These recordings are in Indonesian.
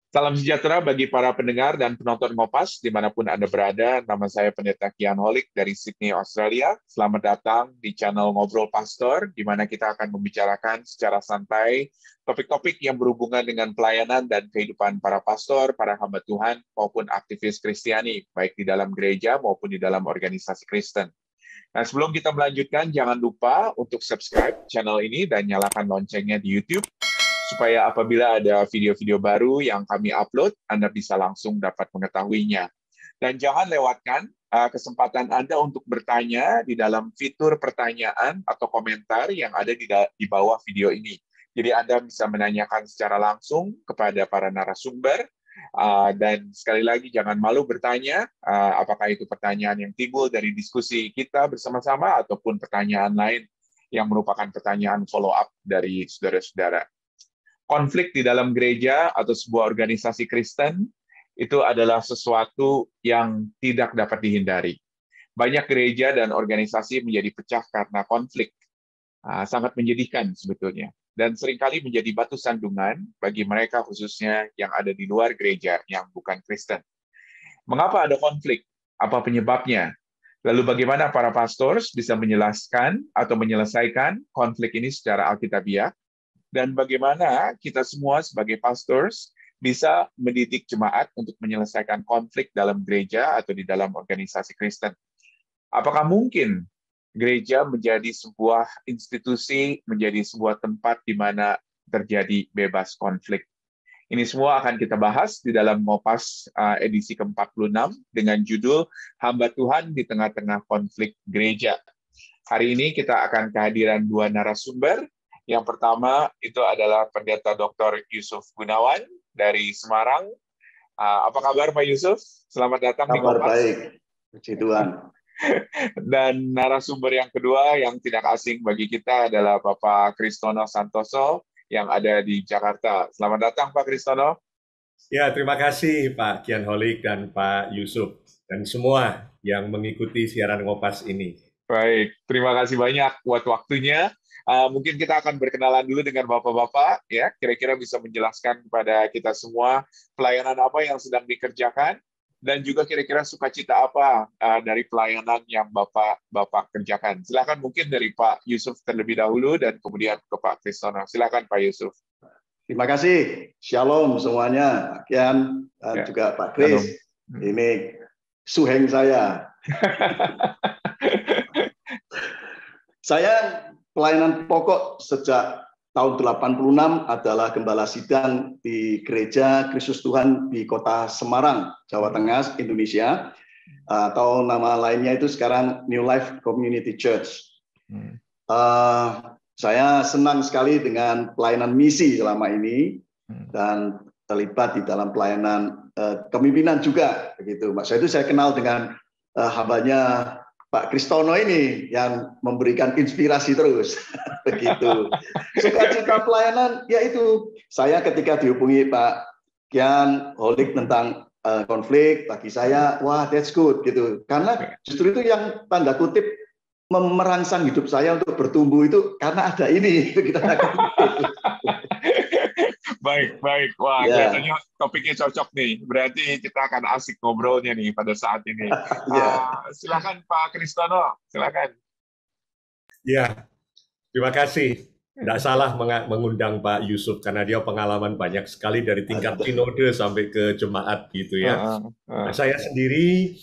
Salam sejahtera bagi para pendengar dan penonton Ngopas dimanapun Anda berada. Nama saya Pendeta Kian Holik dari Sydney, Australia. Selamat datang di channel Ngobrol Pastor, di mana kita akan membicarakan secara santai topik-topik yang berhubungan dengan pelayanan dan kehidupan para pastor, para hamba Tuhan, maupun aktivis Kristiani, baik di dalam gereja maupun di dalam organisasi Kristen. Nah, sebelum kita melanjutkan, jangan lupa untuk subscribe channel ini dan nyalakan loncengnya di YouTube, supaya apabila ada video-video baru yang kami upload, Anda bisa langsung dapat mengetahuinya. Dan jangan lewatkan kesempatan Anda untuk bertanya di dalam fitur pertanyaan atau komentar yang ada di bawah video ini. Jadi Anda bisa menanyakan secara langsung kepada para narasumber, dan sekali lagi jangan malu bertanya, apakah itu pertanyaan yang timbul dari diskusi kita bersama-sama ataupun pertanyaan lain yang merupakan pertanyaan follow-up dari saudara-saudara. Konflik di dalam gereja atau sebuah organisasi Kristen itu adalah sesuatu yang tidak dapat dihindari. Banyak gereja dan organisasi menjadi pecah karena konflik. Sangat menyedihkan sebetulnya. Dan seringkali menjadi batu sandungan bagi mereka khususnya yang ada di luar gereja yang bukan Kristen. Mengapa ada konflik? Apa penyebabnya? Lalu bagaimana para pastors bisa menjelaskan atau menyelesaikan konflik ini secara alkitabiah? Dan bagaimana kita semua sebagai pastors bisa mendidik jemaat untuk menyelesaikan konflik dalam gereja atau di dalam organisasi Kristen. Apakah mungkin gereja menjadi sebuah institusi, menjadi sebuah tempat di mana terjadi bebas konflik? Ini semua akan kita bahas di dalam Ngopas edisi ke-46 dengan judul Hamba Tuhan di Tengah-Tengah Konflik Gereja. Hari ini kita akan kehadiran dua narasumber. Yang pertama itu adalah Pendeta Dr. Yusuf Gunawan dari Semarang. Apa kabar Pak Yusuf? Selamat datang di Ngopas. Kabar baik, puji Tuhan. Dan narasumber yang kedua yang tidak asing bagi kita adalah Bapak Kristono Santoso yang ada di Jakarta. Selamat datang Pak Kristono. Ya, terima kasih Pak Kian Holik dan Pak Yusuf dan semua yang mengikuti siaran Ngopas ini. Baik, terima kasih banyak buat waktunya. Mungkin kita akan berkenalan dulu dengan Bapak-Bapak, ya. Kira-kira bisa menjelaskan kepada kita semua pelayanan apa yang sedang dikerjakan, dan juga kira-kira sukacita apa dari pelayanan yang Bapak kerjakan. Silakan mungkin dari Pak Yusuf terlebih dahulu, dan kemudian ke Pak Kristono. Silakan Pak Yusuf. Terima kasih. Shalom semuanya, Pak Kian dan juga Pak Kris. Ini suheng saya. Saya pelayanan pokok sejak tahun 86 adalah gembala sidang di Gereja Kristus Tuhan di Kota Semarang, Jawa Tengah, Indonesia. Atau nama lainnya itu sekarang New Life Community Church. Saya senang sekali dengan pelayanan misi selama ini dan terlibat di dalam pelayanan kepemimpinan juga. Begitu. Masa itu saya kenal dengan hambanya Pak Kristono ini yang memberikan inspirasi terus, begitu. Sukacita pelayanan, yaitu saya ketika dihubungi Pak Kian Holik tentang konflik, bagi saya, wah that's good gitu. Karena justru itu yang tanda kutip merangsang hidup saya untuk bertumbuh itu karena ada ini. Baik. Wah, kelihatannya topiknya cocok nih. Berarti kita akan asik ngobrolnya nih pada saat ini. Silakan Pak Kristono, silakan. Ya, terima kasih. Tidak salah mengundang Pak Yusuf karena dia pengalaman banyak sekali dari tingkat sinode sampai ke jemaat gitu ya. Nah, saya sendiri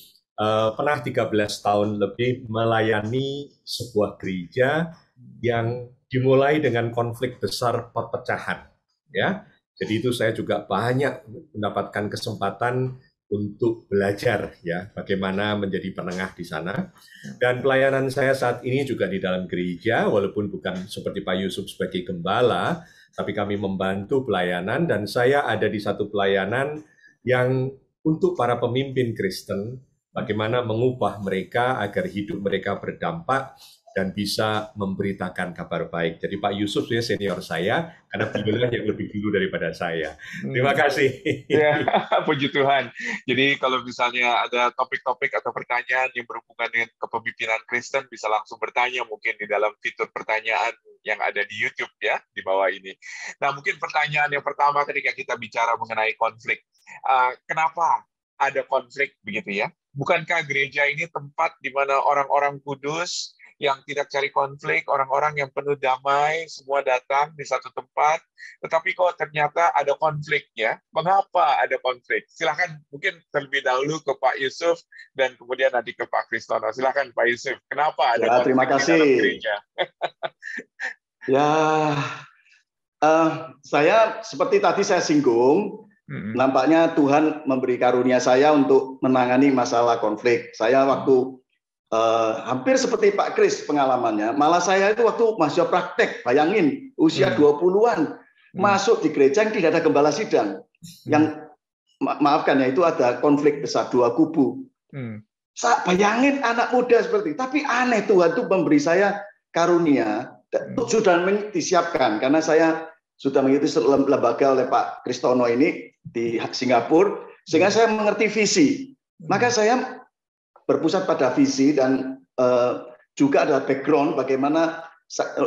pernah 13 tahun lebih melayani sebuah gereja yang dimulai dengan konflik besar perpecahan. Ya, jadi itu saya juga banyak mendapatkan kesempatan untuk belajar ya bagaimana menjadi penengah di sana. Dan pelayanan saya saat ini juga di dalam gereja, walaupun bukan seperti Pak Yusuf sebagai gembala, tapi kami membantu pelayanan, dan saya ada di satu pelayanan yang untuk para pemimpin Kristen, bagaimana mengubah mereka agar hidup mereka berdampak dan bisa memberitakan kabar baik. Jadi Pak Yusuf ya senior saya, karena beliau yang lebih dulu daripada saya. Terima kasih. Ya, puji Tuhan. Jadi kalau misalnya ada topik-topik atau pertanyaan yang berhubungan dengan kepemimpinan Kristen, bisa langsung bertanya mungkin di dalam fitur pertanyaan yang ada di YouTube ya, di bawah ini. Nah, mungkin pertanyaan yang pertama ketika kita bicara mengenai konflik. Kenapa ada konflik begitu ya? Bukankah gereja ini tempat di mana orang-orang kudus yang tidak cari konflik, orang-orang yang penuh damai, semua datang di satu tempat, tetapi kok ternyata ada konflik ya? Mengapa ada konflik? Silakan mungkin terlebih dahulu ke Pak Yusuf dan kemudian nanti ke Pak Kristono. Silakan Pak Yusuf, kenapa ada konflik terima kasih. di dalam gereja? Ya, saya seperti tadi saya singgung, nampaknya Tuhan memberi karunia saya untuk menangani masalah konflik. Saya waktu hampir seperti Pak Kris pengalamannya, malah saya itu waktu mahasiswa praktek, bayangin usia 20-an, masuk di gereja yang tidak ada gembala sidang, yang maafkan ya, itu ada konflik besar, dua kubu. Bayangin anak muda seperti itu, tapi aneh Tuhan itu memberi saya karunia, sudah disiapkan, karena saya sudah mengikuti lembaga oleh Pak Kristono ini di Singapura, sehingga saya mengerti visi. Maka saya berpusat pada visi dan juga ada background bagaimana,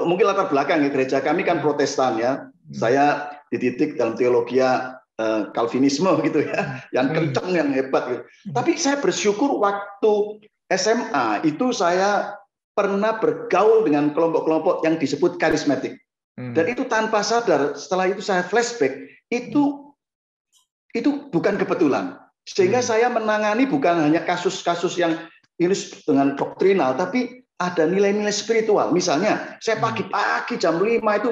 mungkin latar belakang ya, gereja kami kan Protestan ya, saya dididik dalam teologi Calvinisme gitu ya, yang kencang, yang hebat gitu. Tapi saya bersyukur waktu SMA itu saya pernah bergaul dengan kelompok-kelompok yang disebut karismatik, dan itu tanpa sadar setelah itu saya flashback, itu bukan kebetulan. Sehingga saya menangani bukan hanya kasus-kasus yang ini dengan doktrinal, tapi ada nilai-nilai spiritual. Misalnya, saya pagi-pagi jam 5 itu,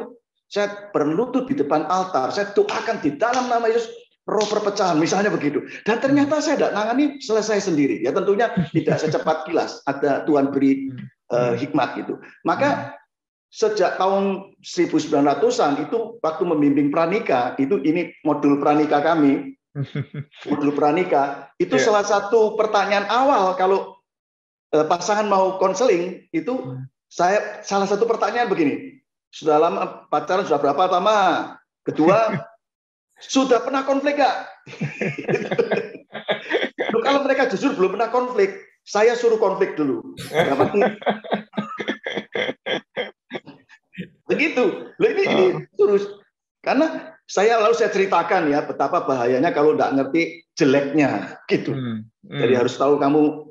saya berlutut di depan altar, saya doakan di dalam nama Yesus, roh perpecahan, misalnya begitu. Dan ternyata saya tidak nangani selesai sendiri. Ya tentunya tidak secepat kilas, ada Tuhan beri hikmat gitu. Maka sejak tahun 1900-an itu waktu membimbing pranika, ini modul pranika kami, modul pranika itu salah satu pertanyaan awal kalau pasangan mau konseling itu, saya salah satu pertanyaan begini, sudah lama pacaran, sudah berapa lama? Kedua, sudah pernah konflik nggak? Kalau mereka jujur belum pernah konflik, saya suruh konflik dulu. Begitu. Ini terus, karena saya ceritakan ya betapa bahayanya kalau nggak ngerti jeleknya gitu. Jadi harus tahu kamu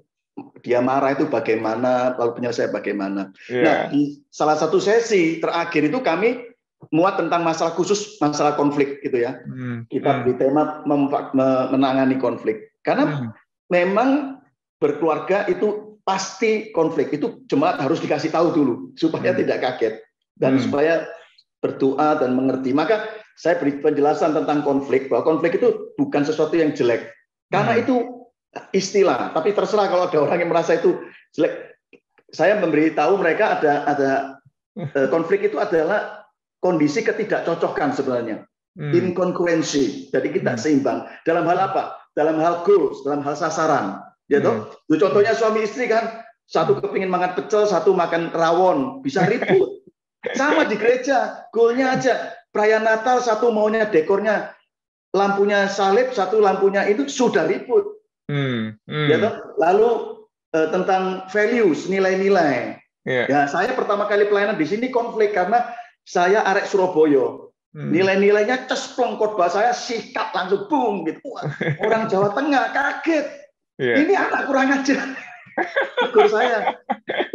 dia marah itu bagaimana, lalu penyelesaian bagaimana. Nah, di salah satu sesi terakhir itu kami muat tentang masalah khusus, masalah konflik gitu ya. Kita beri tema menangani konflik. Karena memang berkeluarga itu pasti konflik. Itu jemaat harus dikasih tahu dulu supaya tidak kaget dan supaya berdoa dan mengerti. Maka saya beri penjelasan tentang konflik, bahwa konflik itu bukan sesuatu yang jelek. Karena itu istilah, tapi terserah kalau ada orang yang merasa itu jelek. Saya memberitahu mereka ada konflik itu adalah kondisi ketidakcocokan sebenarnya. Inkongruensi. Jadi kita seimbang. Dalam hal apa? Dalam hal goals, dalam hal sasaran. Ya toh? Contohnya suami istri kan, satu kepingin makan pecel, satu makan rawon, bisa ribut. Sama di gereja, goalnya aja. Perayaan Natal, satu maunya dekornya lampunya salib, satu lampunya itu sudah ribut. Ya toh? Lalu tentang values, nilai-nilai. Ya, saya pertama kali pelayanan di sini konflik karena saya arek Surabaya. Nilai-nilainya cesplong, khotbah saya sikat langsung boom gitu. Orang Jawa Tengah kaget. Ini anak kurang ajar. Tegur saya.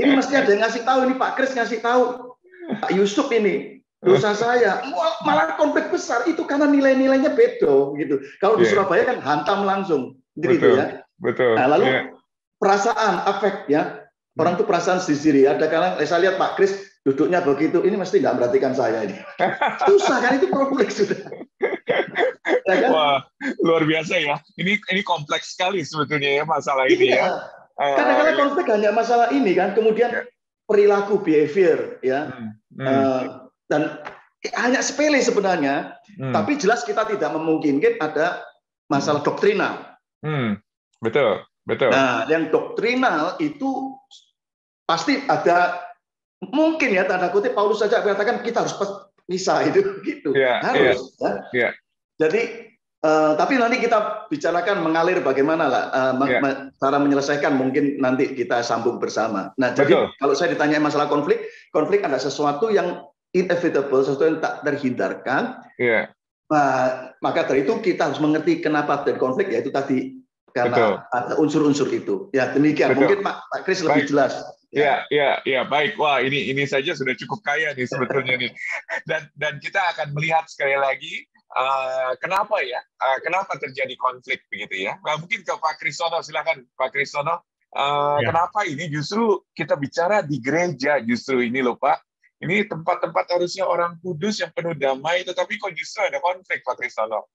Ini mesti ada yang ngasih tahu, ini Pak Kris ngasih tahu. Pak Yusuf ini dosa saya, malah konflik besar itu karena nilai-nilainya beda gitu. Kalau di Surabaya kan hantam langsung, gitu ya. Betul. Nah, lalu perasaan, afek ya, orang tuh perasaan sendiri. Ada kadang saya lihat Pak Kris duduknya begitu, ini mesti nggak memperhatikan saya ini. Susah kan, itu konflik sudah. kan? Wah, luar biasa ya. Ini kompleks sekali sebetulnya ya masalah ini ya. Iya. Kadang-kadang konflik hanya masalah ini kan, kemudian perilaku behavior ya. Dan hanya sepele sebenarnya, tapi jelas kita tidak memungkinkan ada masalah doktrinal. Betul, betul. Nah, yang doktrinal itu pasti ada, mungkin ya tanda kutip Paulus saja mengatakan kita harus pisah itu gitu. Harus. Ya. Jadi tapi nanti kita bicarakan mengalir bagaimana lah cara menyelesaikan, mungkin nanti kita sambung bersama. Nah, jadi kalau saya ditanya masalah konflik ada sesuatu yang inevitable, sesuatu yang tak terhindarkan. Nah, maka dari itu kita harus mengerti kenapa terjadi konflik, yaitu tadi karena ada unsur-unsur itu. Ya, demikian. Mungkin Pak Kris lebih jelas. Ya, baik. Wah, ini saja sudah cukup kaya nih sebetulnya nih. Dan kita akan melihat sekali lagi kenapa ya? Kenapa terjadi konflik begitu ya? Nah, mungkin ke Pak Kristono, silakan Pak Kristono. Kenapa ini justru kita bicara di gereja justru ini loh Pak? Ini tempat-tempat harusnya orang kudus yang penuh damai, tetapi kok justru ada konflik, Pak Kristono?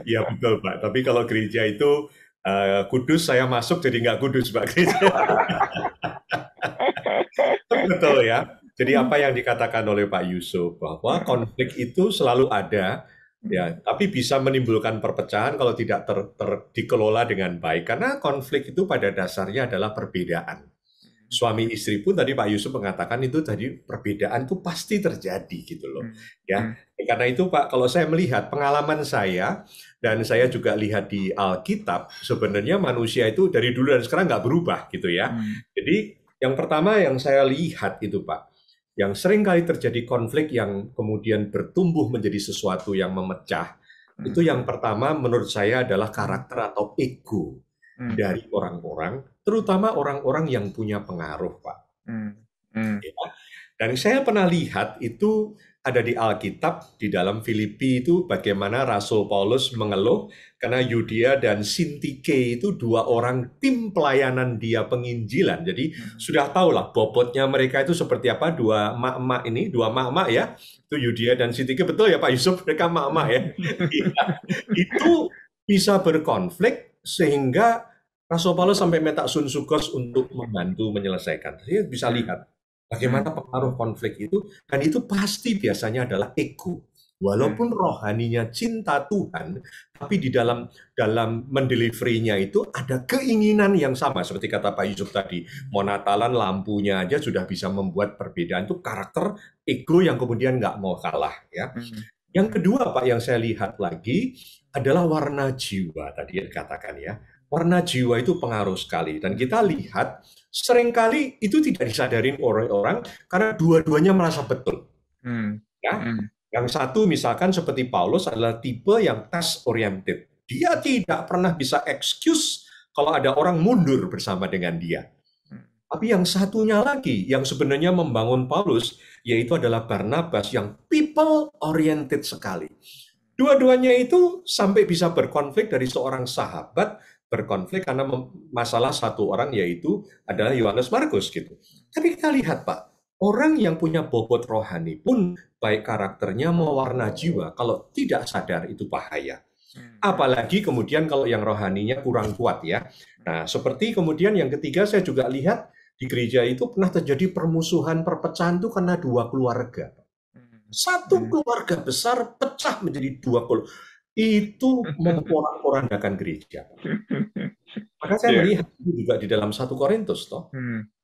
Ya betul Pak. Tapi kalau gereja itu kudus, saya masuk jadi nggak kudus Pak Kris. Betul ya. Jadi apa yang dikatakan oleh Pak Yusuf bahwa konflik itu selalu ada, ya, tapi bisa menimbulkan perpecahan kalau tidak dikelola dengan baik. Karena konflik itu pada dasarnya adalah perbedaan. Suami istri pun tadi Pak Yusuf mengatakan itu tadi perbedaan itu pasti terjadi gitu loh. Ya. Karena itu Pak, kalau saya melihat pengalaman saya dan saya juga lihat di Alkitab, sebenarnya manusia itu dari dulu dan sekarang nggak berubah gitu ya. Jadi yang pertama yang saya lihat itu Pak, yang sering kali terjadi konflik yang kemudian bertumbuh menjadi sesuatu yang memecah, itu yang pertama menurut saya adalah karakter atau ego dari orang-orang, terutama orang-orang yang punya pengaruh, Pak. Ya. Dan saya pernah lihat itu ada di Alkitab, di dalam Filipi itu bagaimana Rasul Paulus mengeluh karena Yudia dan Sintike itu dua orang tim pelayanan dia penginjilan. Jadi sudah tahulah bobotnya mereka itu seperti apa, dua mak-mak ya. Itu Yudia dan Sintike, betul ya Pak Yusuf, mereka mak-mak ya. Itu bisa berkonflik sehingga Rasul Paulus sampai minta Sun Sukos untuk membantu menyelesaikan. Saya bisa lihat bagaimana pengaruh konflik itu, dan itu pasti biasanya adalah ego. Walaupun rohaninya cinta Tuhan, tapi di dalam mendeliverinya itu ada keinginan yang sama. Seperti kata Pak Yusuf tadi, mau Natalan lampunya aja sudah bisa membuat perbedaan. Itu karakter ego yang kemudian nggak mau kalah. Ya. Yang kedua Pak yang saya lihat lagi adalah warna jiwa tadi yang dikatakan ya. Warna jiwa itu pengaruh sekali, dan kita lihat seringkali itu tidak disadarin orang-orang karena dua-duanya merasa betul. Ya, yang satu misalkan seperti Paulus adalah tipe yang task oriented. Dia tidak pernah bisa excuse kalau ada orang mundur bersama dengan dia. Tapi yang satunya lagi yang sebenarnya membangun Paulus yaitu adalah Barnabas yang people oriented sekali. Dua-duanya itu sampai bisa berkonflik dari seorang sahabat, berkonflik karena masalah satu orang yaitu adalah Yohanes Markus gitu. Tapi kita lihat Pak, orang yang punya bobot rohani pun baik karakternya mau warna jiwa, kalau tidak sadar itu bahaya. Apalagi kemudian kalau yang rohaninya kurang kuat ya. Nah seperti kemudian yang ketiga saya juga lihat di gereja itu pernah terjadi permusuhan, perpecahan itu karena dua keluarga. Satu keluarga besar pecah menjadi dua keluarga. Itu memporak-porandakan gereja. Maka saya melihat itu juga di dalam 1 Korintus toh.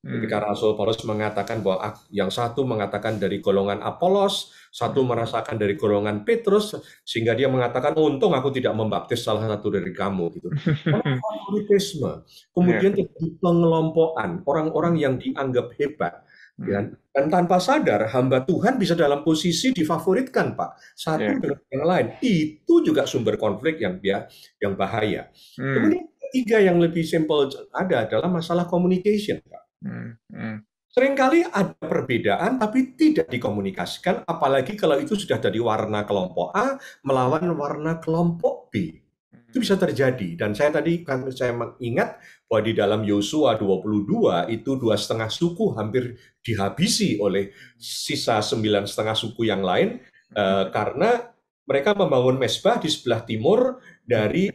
Ketika Rasul Paulus mengatakan bahwa yang satu mengatakan dari golongan Apolos, satu merasakan dari golongan Petrus, sehingga dia mengatakan untung aku tidak membaptis salah satu dari kamu gitu. Favoritisme, kemudian terjadi pengelompokan orang-orang yang dianggap hebat. Dan tanpa sadar hamba Tuhan bisa dalam posisi difavoritkan Pak satu dengan yang lain, itu juga sumber konflik yang bahaya. Kemudian ketiga yang lebih simpel adalah masalah communication Pak. Seringkali ada perbedaan tapi tidak dikomunikasikan, apalagi kalau itu sudah dari warna kelompok A melawan warna kelompok B. Itu bisa terjadi, dan saya tadi kan saya mengingat bahwa di dalam Yosua 22 itu 2,5 suku hampir dihabisi oleh sisa 9,5 suku yang lain karena mereka membangun mesbah di sebelah timur dari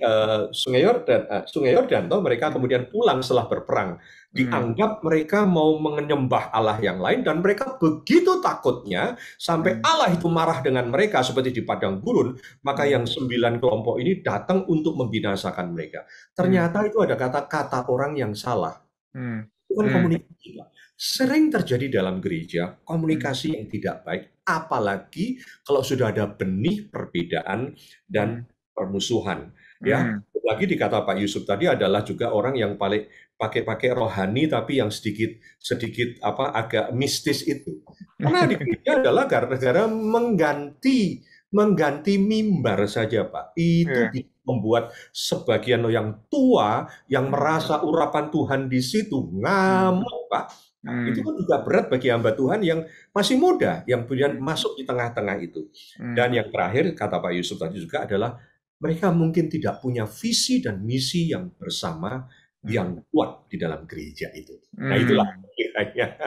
Sungai Yordan, toh mereka kemudian pulang setelah berperang. Dianggap mereka mau menyembah Allah yang lain, dan mereka begitu takutnya sampai Allah itu marah dengan mereka seperti di padang gurun. Maka yang 9 kelompok ini datang untuk membinasakan mereka. Ternyata itu ada kata-kata orang yang salah. Itu kan komunikasi, Pak. Sering terjadi dalam gereja komunikasi yang tidak baik, apalagi kalau sudah ada benih perbedaan dan permusuhan. Ya, lagi di kata Pak Yusuf tadi adalah juga orang yang paling pakai rohani tapi yang sedikit agak mistis itu. Karena di gereja adalah gara-gara mengganti mimbar saja, Pak. Itu bisa membuat sebagian yang tua yang merasa urapan Tuhan di situ ngamuk, Pak. Nah, itu kan juga berat bagi hamba Tuhan yang masih muda, yang kemudian masuk di tengah-tengah itu. Dan yang terakhir, kata Pak Yusuf tadi juga adalah mereka mungkin tidak punya visi dan misi yang bersama yang kuat di dalam gereja itu. Nah, itulah kiranya.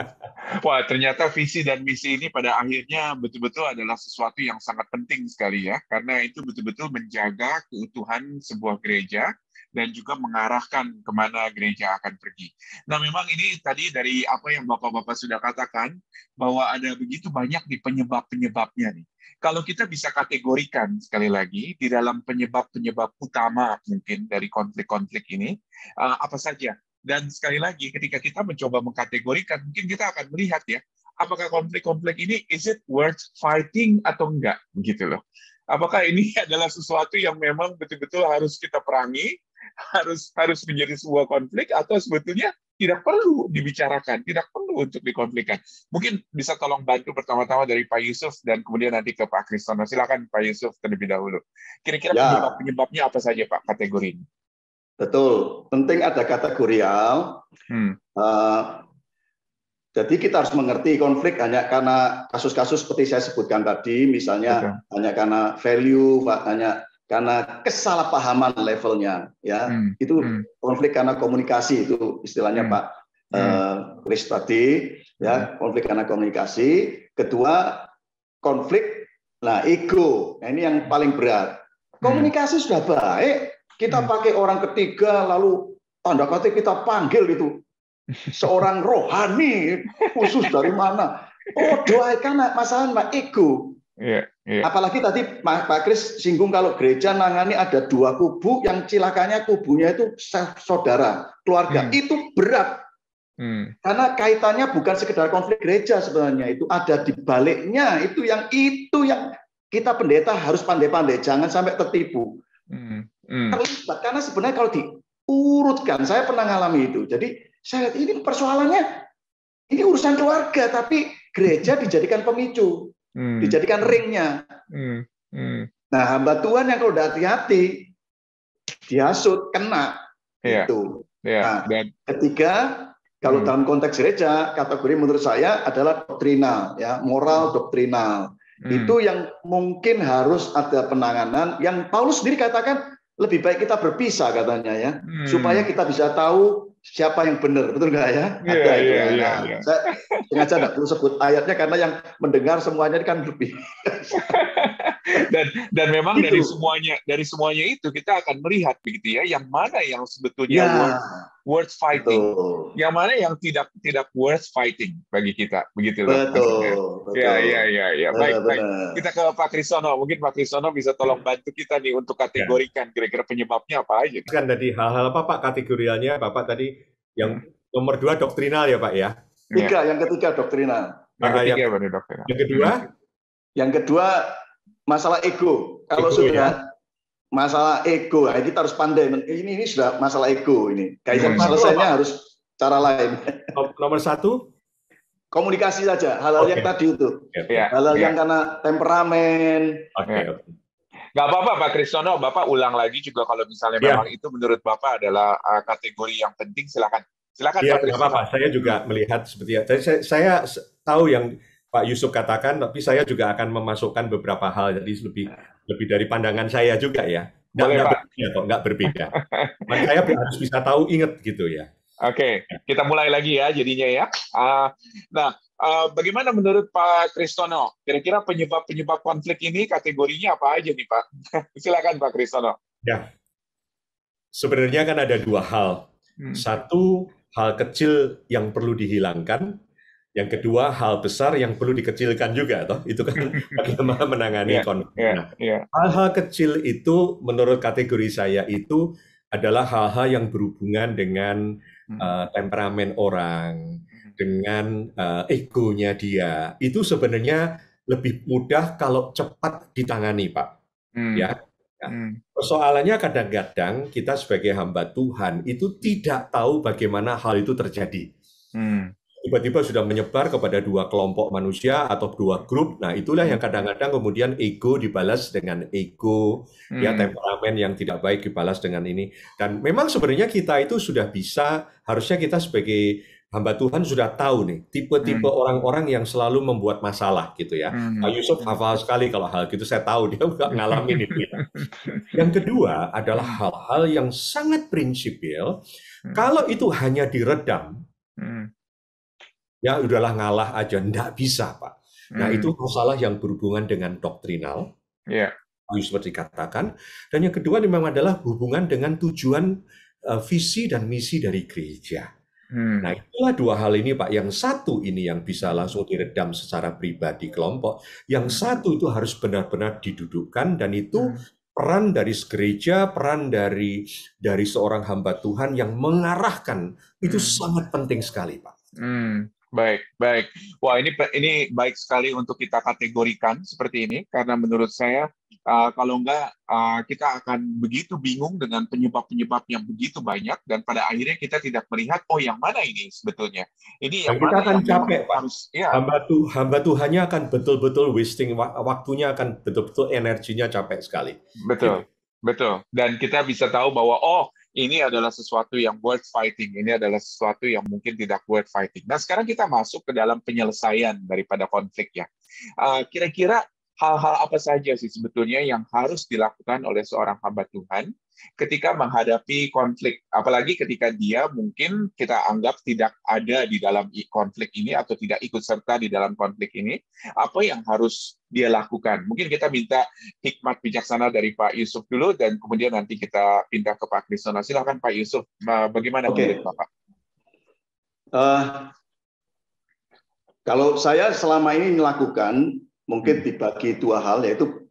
Wah, ternyata visi dan misi ini pada akhirnya betul-betul adalah sesuatu yang sangat penting sekali ya, karena itu betul-betul menjaga keutuhan sebuah gereja dan juga mengarahkan kemana gereja akan pergi. Nah, memang ini tadi dari apa yang Bapak-Bapak sudah katakan, bahwa ada begitu banyak di penyebab-penyebabnya nih. Kalau kita bisa kategorikan sekali lagi di dalam penyebab-penyebab utama mungkin dari konflik-konflik ini, apa saja? Dan sekali lagi, ketika kita mencoba mengkategorikan, mungkin kita akan melihat ya, apakah konflik-konflik ini is it worth fighting atau enggak, gitu loh. Apakah ini adalah sesuatu yang memang betul-betul harus kita perangi, harus menjadi sebuah konflik, atau sebetulnya tidak perlu dibicarakan, tidak perlu untuk dikonflikkan. Mungkin bisa tolong bantu pertama-tama dari Pak Yusuf dan kemudian nanti ke Pak Kristono. Silakan Pak Yusuf terlebih dahulu. Kira-kira penyebab-penyebabnya apa saja Pak kategori ini? Betul, penting ada kategorial. Jadi kita harus mengerti konflik hanya karena kasus-kasus seperti saya sebutkan tadi, misalnya hanya karena value, hanya karena kesalahpahaman levelnya, ya. Itu konflik karena komunikasi, itu istilahnya Pak Chris tadi, ya, konflik karena komunikasi. Kedua, konflik, ego. Nah, ini yang paling berat. Komunikasi sudah baik. Kita pakai orang ketiga, lalu tanda kutip kita panggil itu seorang rohani khusus dari mana? Oh, doakan masalah ego. Apalagi tadi Pak Kris singgung kalau gereja nangani ada 2 kubu yang cilakanya kubunya itu saudara, keluarga. Itu berat. Karena kaitannya bukan sekedar konflik gereja sebenarnya, itu ada di baliknya. Itu yang kita pendeta harus pandai-pandai, jangan sampai tertipu. Terlibat, karena sebenarnya kalau diurutkan, saya pernah ngalami itu. Jadi saya lihat ini persoalannya, ini urusan keluarga, tapi gereja dijadikan pemicu, dijadikan ringnya. Nah, hamba Tuhan yang kalau udah hati-hati, dihasut, kena. Itu. Nah, ketiga, kalau dalam konteks gereja, kategori menurut saya adalah doktrinal, ya, moral doktrinal. Itu yang mungkin harus ada penanganan, yang Paulus sendiri katakan, lebih baik kita berpisah katanya ya, supaya kita bisa tahu siapa yang benar, betul nggak ya? Ada itu. Saya sengaja nggak perlu sebut ayatnya karena yang mendengar semuanya kan lebih. dan memang itu. dari semuanya itu kita akan melihat begitu ya, yang mana yang sebetulnya worth fighting, yang mana yang tidak worth fighting bagi kita, begitu loh. Betul. Ya. Baik. Kita ke Pak Kristono. Mungkin Pak Kristono bisa tolong bantu kita nih untuk kategorikan kira-kira penyebabnya apa aja. Kan tadi hal-hal apa Pak kategorialnya, Bapak tadi yang nomor 2 doktrinal ya Pak ya? Yang ketiga doktrinal. Yang kedua masalah ego. Kalau sudah masalah ego, kita harus pandai. Ini sudah masalah ego ini. Kayaknya selesainya harus cara lain. Nomor 1? Komunikasi saja. Hal-hal yang tadi itu. Hal-hal yang karena temperamen. Nggak apa-apa Pak Kristono, Bapak ulang lagi juga kalau misalnya memang itu menurut Bapak adalah kategori yang penting. Silakan Pak Kristono. Apa-apa. Saya juga melihat seperti itu. Saya tahu yang Pak Yusuf katakan, tapi saya juga akan memasukkan beberapa hal, jadi lebih dari pandangan saya juga ya. Nggak berbeda. Saya harus bisa tahu, ingat gitu ya. Oke, kita mulai lagi ya jadinya ya. Nah, Bagaimana menurut Pak Kristono? Kira-kira penyebab konflik ini kategorinya apa aja nih Pak? Silakan Pak Kristono. Ya, sebenarnya kan ada dua hal. Satu, hal kecil yang perlu dihilangkan. Yang kedua, hal besar yang perlu dikecilkan juga, toh. Itu kan bagaimana menangani konflik. Nah, hal-hal kecil itu menurut kategori saya itu adalah hal-hal yang berhubungan dengan temperamen orang, dengan egonya dia. Itu sebenarnya lebih mudah kalau cepat ditangani, Pak. Ya. Persoalannya kadang-kadang kita sebagai hamba Tuhan itu tidak tahu bagaimana hal itu terjadi. Tiba-tiba sudah menyebar kepada dua kelompok manusia atau dua grup. Nah, itulah yang kadang-kadang kemudian ego dibalas dengan ego, ya temperamen yang tidak baik dibalas dengan ini. Dan memang sebenarnya kita itu sudah bisa, harusnya kita sebagai hamba Tuhan sudah tahu nih tipe-tipe orang-orang yang selalu membuat masalah gitu ya. Pak Yusuf hafal sekali kalau hal gitu, saya tahu dia nggak ngalamin itu ya. Yang kedua adalah hal-hal yang sangat prinsipil. Kalau itu hanya diredam, ya udahlah ngalah aja, nggak bisa Pak. Nah itu masalah yang berhubungan dengan doktrinal, seperti dikatakan. Dan yang kedua memang adalah hubungan dengan tujuan, visi dan misi dari gereja. Nah itulah dua hal ini Pak. Yang satu ini yang bisa langsung diredam secara pribadi kelompok. Yang satu itu harus benar-benar didudukkan, dan itu peran dari gereja, peran dari seorang hamba Tuhan yang mengarahkan itu sangat penting sekali Pak. Baik. Wah, ini baik sekali untuk kita kategorikan seperti ini, karena menurut saya kalau enggak kita akan begitu bingung dengan penyebab-penyebab yang begitu banyak, dan pada akhirnya kita tidak melihat yang mana ini sebetulnya. Ini yang kita mana akan yang capek Pak. Harus, ya. Hamba Tuhannya akan betul-betul wasting waktunya, akan betul-betul energinya capek sekali. Betul. Dan kita bisa tahu bahwa ini adalah sesuatu yang worth fighting. Ini adalah sesuatu yang mungkin tidak worth fighting. Nah, sekarang kita masuk ke dalam penyelesaian daripada konflik ya. Kira-kira hal-hal apa saja sih sebetulnya yang harus dilakukan oleh seorang hamba Tuhan ketika menghadapi konflik? Apalagi ketika dia mungkin kita anggap tidak ada di dalam konflik ini atau tidak ikut serta di dalam konflik ini. Apa yang harus dia lakukan? Mungkin kita minta hikmat bijaksana dari Pak Yusuf dulu, dan kemudian nanti kita pindah ke Pak Kristono. Silakan Pak Yusuf, bagaimana menurut Bapak? Kalau saya selama ini melakukan, mungkin dibagi dua hal, yaitu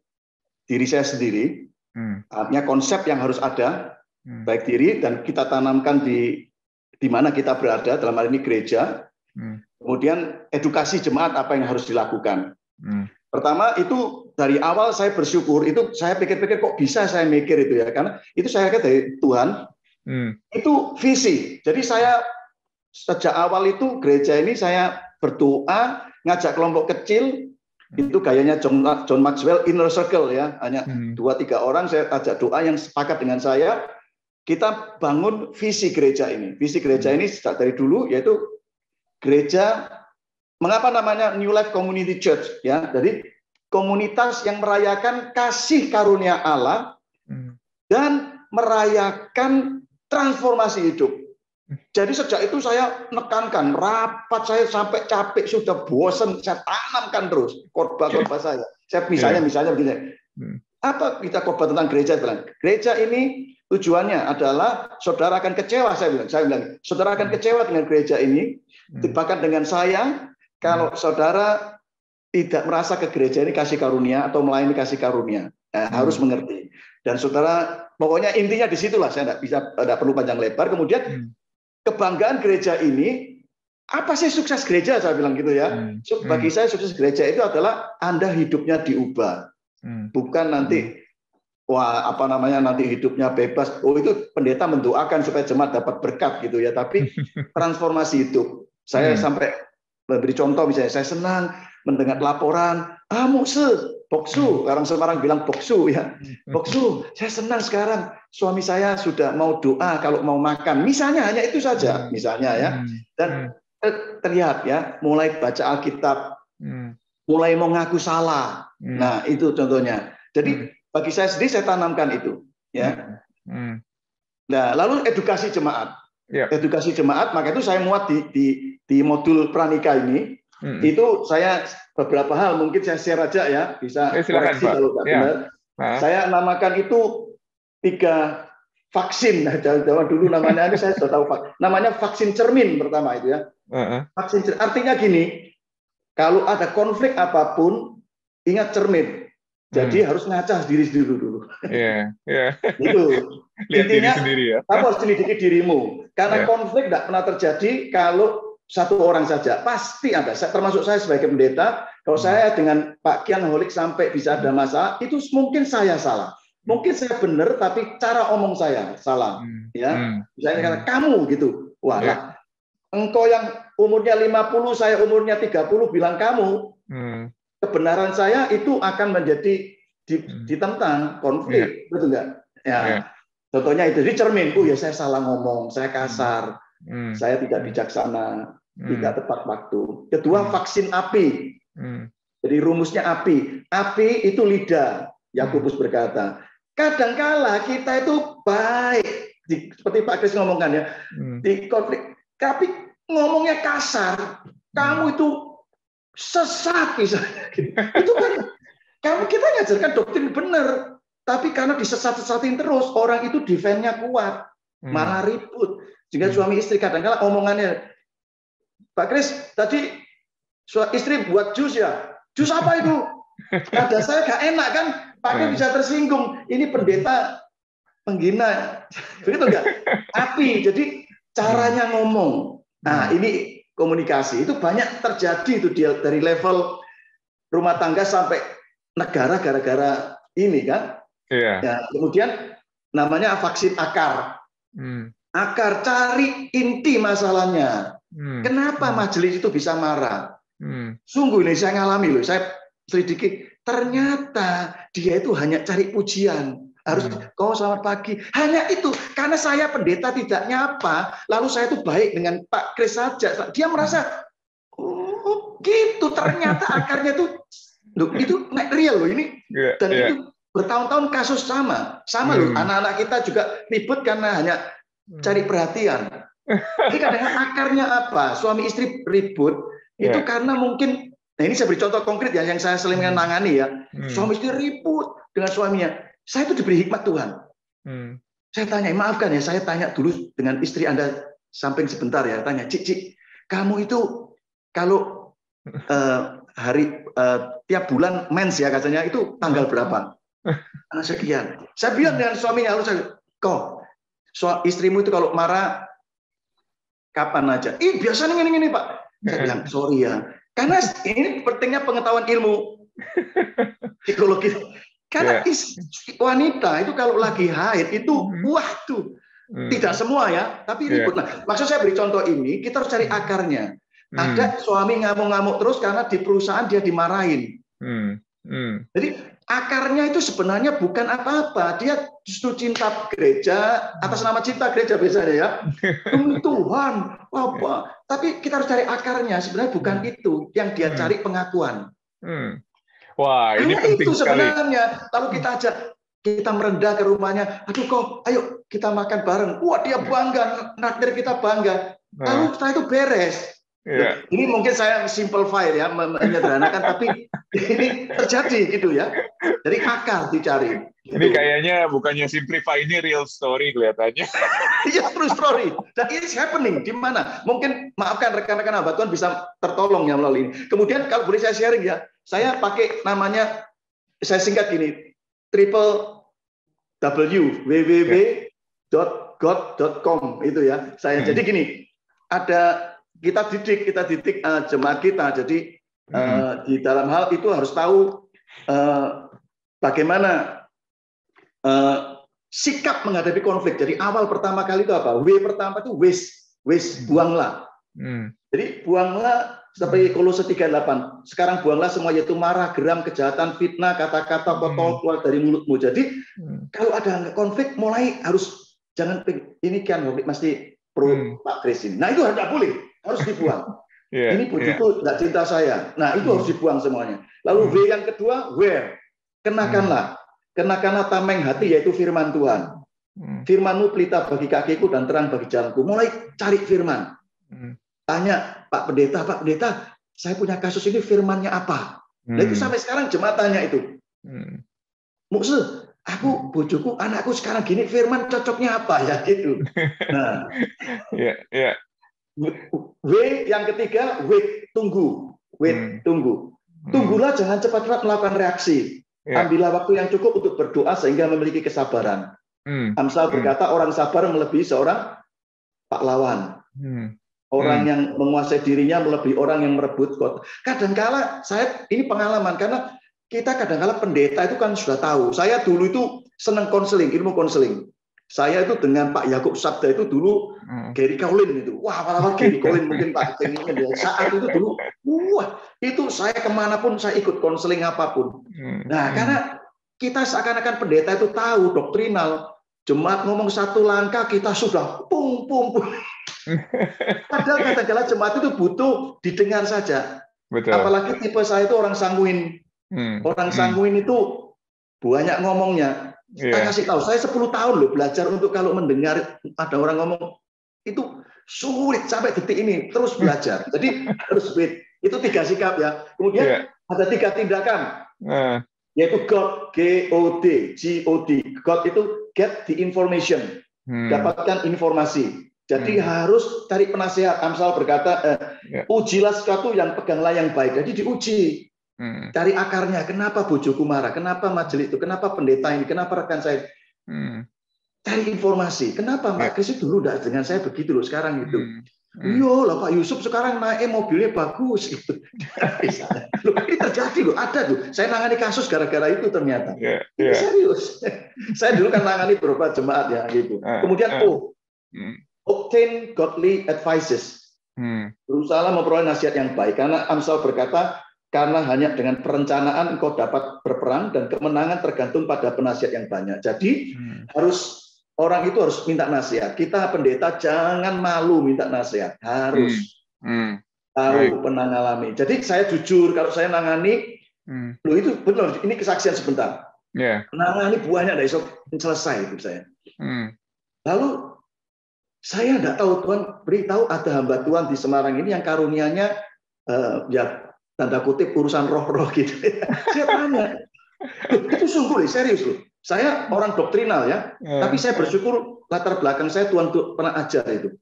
diri saya sendiri, artinya konsep yang harus ada, baik diri, dan kita tanamkan di mana kita berada, dalam hal ini gereja. Kemudian edukasi jemaat apa yang harus dilakukan. Pertama itu dari awal saya bersyukur, itu saya pikir-pikir kok bisa saya mikir itu ya, karena itu saya lihat dari Tuhan, itu visi. Jadi saya sejak awal itu gereja ini saya berdoa, ngajak kelompok kecil, itu gayanya John Maxwell, inner circle ya, hanya 2-3 orang saya ajak doa yang sepakat dengan saya, kita bangun visi gereja ini. Visi gereja ini sejak dari dulu yaitu gereja, mengapa namanya New Life Community Church ya, jadi komunitas yang merayakan kasih karunia Allah dan merayakan transformasi hidup. Jadi sejak itu saya nekankan, rapat saya sampai capek, sudah bosan, saya tanamkan terus khotbah-khotbah saya. Misalnya begini, apa kita khotbah tentang gereja? Gereja ini tujuannya adalah saudara akan kecewa, saya bilang, saudara akan kecewa dengan gereja ini, bahkan dengan saya, kalau saudara tidak merasa ke gereja ini kasih karunia atau melayani kasih karunia, harus mengerti. Dan saudara, pokoknya intinya di situlah, saya tidak perlu panjang lebar. Kemudian kebanggaan gereja ini, apa sih sukses gereja? Saya bilang gitu ya. Bagi saya sukses gereja itu adalah Anda hidupnya diubah, bukan nanti nanti hidupnya bebas. Itu pendeta mendoakan supaya jemaat dapat berkat gitu ya. Tapi transformasi hidup. Saya sampai memberi contoh, misalnya saya senang mendengar laporan, Boksu, orang Semarang bilang Boksu ya. Boksu, saya senang sekarang suami saya sudah mau doa kalau mau makan. Misalnya hanya itu saja, misalnya ya. Dan terlihat ya, mulai baca Alkitab, mulai mau ngaku salah. Nah, itu contohnya. Jadi bagi saya sendiri saya tanamkan itu, ya. Nah, lalu edukasi jemaat. Edukasi jemaat, maka itu saya muat di modul pranika ini. Itu saya beberapa hal mungkin saya share aja ya, bisa silakan, koreksi Pak. kalau nggak benar. Saya namakan itu 3 vaksin. Nah, zaman dulu namanya ini saya sudah tahu namanya vaksin cermin pertama itu ya. Vaksin cermin. Artinya gini, kalau ada konflik apapun ingat cermin. Jadi harus ngaca diri dulu. Itu lihat intinya, diri sendiri ya. Kamu harus selidiki dirimu. Karena konflik tidak pernah terjadi kalau satu orang saja. Pasti ada. Termasuk saya sebagai pendeta. Kalau saya dengan Pak Kian Holik sampai bisa ada masalah, itu mungkin saya salah. Mungkin saya benar, tapi cara omong saya salah. Ya, misalnya kata kamu gitu. Wah, engkau yang umurnya 50, saya umurnya 30 bilang kamu. Kebenaran saya itu akan menjadi ditentang, konflik, betul nggak? Ya, contohnya itu di cermin. Ya saya salah ngomong, saya kasar, saya tidak bijaksana, tidak tepat waktu. Kedua, vaksin api. Jadi rumusnya api. Api itu lidah. Yakobus berkata, kadangkala kita itu baik, seperti Pak Kris ngomongkan ya, di konflik, tapi ngomongnya kasar. Kamu itu sesat misalnya. Itu kan kita ngajarkan doktrin benar, tapi karena disesat-sesatin terus, orang itu defense-nya kuat, malah ribut. Jika suami istri kadang-kadang omongannya, Pak Kris tadi istri buat jus ya, jus apa itu? Ada saya gak enak kan, Pak Kris bisa tersinggung. Ini pendeta penghina, begitu enggak? Api, jadi caranya ngomong. Nah ini komunikasi itu banyak terjadi itu dari level rumah tangga sampai negara gara-gara ini kan. Ya, kemudian namanya vaksin akar. Akar, cari inti masalahnya. Kenapa majelis itu bisa marah? Sungguh ini saya ngalami loh, saya selidiki. Ternyata dia itu hanya cari pujian. Harus kau selamat pagi. Hanya itu. Karena saya pendeta tidak nyapa, lalu saya itu baik dengan Pak Kris saja. Dia merasa, oh gitu. Ternyata akarnya itu real loh ini. Dan itu bertahun-tahun kasus sama loh. Anak-anak kita juga ribut karena hanya cari perhatian. Jadi kadang-kadang akarnya apa? Suami istri ribut itu karena mungkin. Nah ini saya beri contoh konkret ya yang saya sering menangani ya. Suami istri ribut dengan suaminya. Saya itu diberi hikmat Tuhan. Saya tanya, maafkan ya, saya tanya dulu dengan istri Anda samping sebentar ya, tanya, Cik, kamu itu kalau tiap bulan mens ya katanya itu tanggal berapa? Sekian. Saya bilang dengan suaminya, lalu saya, kok istrimu itu kalau marah kapan aja? Biasanya ini Pak. Saya bilang, sorry ya, karena ini pentingnya pengetahuan ilmu psikologi. Karena wanita itu kalau lagi haid itu waduh, tidak semua ya, tapi ribut. Nah, maksud saya beri contoh ini, kita harus cari akarnya. Ada suami ngamuk-ngamuk terus karena di perusahaan dia dimarahin. Jadi akarnya itu sebenarnya bukan apa-apa, dia justru cinta gereja atas nama cinta gereja biasanya ya. Demi Tuhan, apa? Tapi kita harus cari akarnya. Sebenarnya bukan itu yang dia cari pengakuan. Wah, ini penting itu sekali. sebenarnya. Lalu kita merendah ke rumahnya. Aduh kok, ayo kita makan bareng. Wah dia bangga, naktir kita bangga. Lalu setelah itu beres. Ini mungkin saya simplify ya, menyederhanakan, tapi ini terjadi gitu ya. Jadi akar dicari. Gitu. Ini kayaknya bukannya simplify, ini real story kelihatannya. Iya, true story. Dan ini happening di mana? Mungkin maafkan rekan-rekan hamba Tuhan bisa tertolong ya melalui ini. Kemudian kalau boleh saya sharing ya, saya pakai namanya, saya singkat gini, www.god.com itu ya. Saya jadi gini, kita didik jemaat kita. Jadi di dalam hal itu harus tahu bagaimana sikap menghadapi konflik. Jadi awal pertama kali itu apa? W pertama itu buanglah. Jadi buanglah seperti Kolose 3:8. Sekarang buanglah semua, yaitu marah, geram, kejahatan, fitnah, kata-kata kotor keluar dari mulutmu. Jadi kalau ada konflik mulai harus jangan ini kan mesti pro Pak Kris ini. Nah itu tidak boleh, harus dibuang. Ini bujuku tidak cinta saya. Nah itu harus dibuang semuanya. Lalu W yang kedua, where. Kenakanlah tameng hati, yaitu firman Tuhan. Firman-Mu pelita bagi kakiku dan terang bagi jalanku. Mulai cari firman. Tanya Pak Pendeta, saya punya kasus ini firmannya apa? Nah itu sampai sekarang jemaat tanya itu. Mukse, aku bojoku, anakku sekarang gini, firman cocoknya apa ya gitu. Nah, W yang ketiga, wait, tunggu. Wait, tunggu. Tunggulah, jangan cepat-cepat melakukan reaksi. Ambillah waktu yang cukup untuk berdoa sehingga memiliki kesabaran. Amsal berkata, orang sabar melebihi seorang pahlawan. Orang yang menguasai dirinya melebihi orang yang merebut kota. Kadangkala saya ini pengalaman, karena kita kadangkala pendeta itu kan sudah tahu. Saya dulu itu senang konseling, ilmu konseling. Saya itu dengan Pak Yakub Sabda itu dulu Gary Kaulin itu. Wah, awal-awal Gary Kaulin mungkin Pak Tengingnya saat itu dulu. Wah, itu saya kemanapun saya ikut konseling apapun. Nah, karena kita seakan-akan pendeta itu tahu doktrinal. Jemaat ngomong satu langkah kita sudah pung. Padahal kadang-kadang jemaat itu butuh didengar saja. Betul. Apalagi tipe saya itu orang sanguin. Orang sanguin itu banyak ngomongnya. Saya kasih tahu, saya 10 tahun loh belajar untuk kalau mendengar ada orang ngomong itu sulit sampai detik ini, terus belajar. Jadi harus wait. Itu 3 sikap ya. Kemudian ada 3 tindakan. Yaitu God, G-O-D, G-O-D. God itu get the information. Dapatkan informasi. Jadi harus cari penasehat. Amsal berkata, ujilah sesuatu yang peganglah yang baik. Jadi diuji. Cari akarnya, kenapa bojoku marah, kenapa majelis itu, kenapa pendeta ini, kenapa rekan saya. Cari informasi, kenapa Pak Kris dulu tidak dengan saya begitu loh, sekarang gitu. Iya lah Pak Yusuf sekarang naik mobilnya bagus. Gitu. Loh, ini terjadi loh, ada tuh. Saya nangani kasus gara-gara itu ternyata. Ini serius. Saya dulu kan nangani beberapa jemaat ya gitu. Kemudian obtain godly advices. Berusaha memperoleh nasihat yang baik. Karena Amsal berkata, karena hanya dengan perencanaan engkau dapat berperang dan kemenangan tergantung pada penasihat yang banyak. Jadi orang itu harus minta nasihat. Kita pendeta jangan malu minta nasihat. Harus tahu pernah ngalami. Jadi saya jujur kalau saya nangani, loh itu benar. Ini kesaksian sebentar. Nangani buahnya dari selesai itu saya. Lalu saya tidak tahu, Tuhan beritahu ada hamba Tuhan di Semarang ini yang karunianya ya tanda kutip urusan roh-roh gitu. Saya tanya, itu sungguh serius loh. Saya orang doktrinal ya, tapi saya bersyukur latar belakang saya Tuhan pernah ajar itu,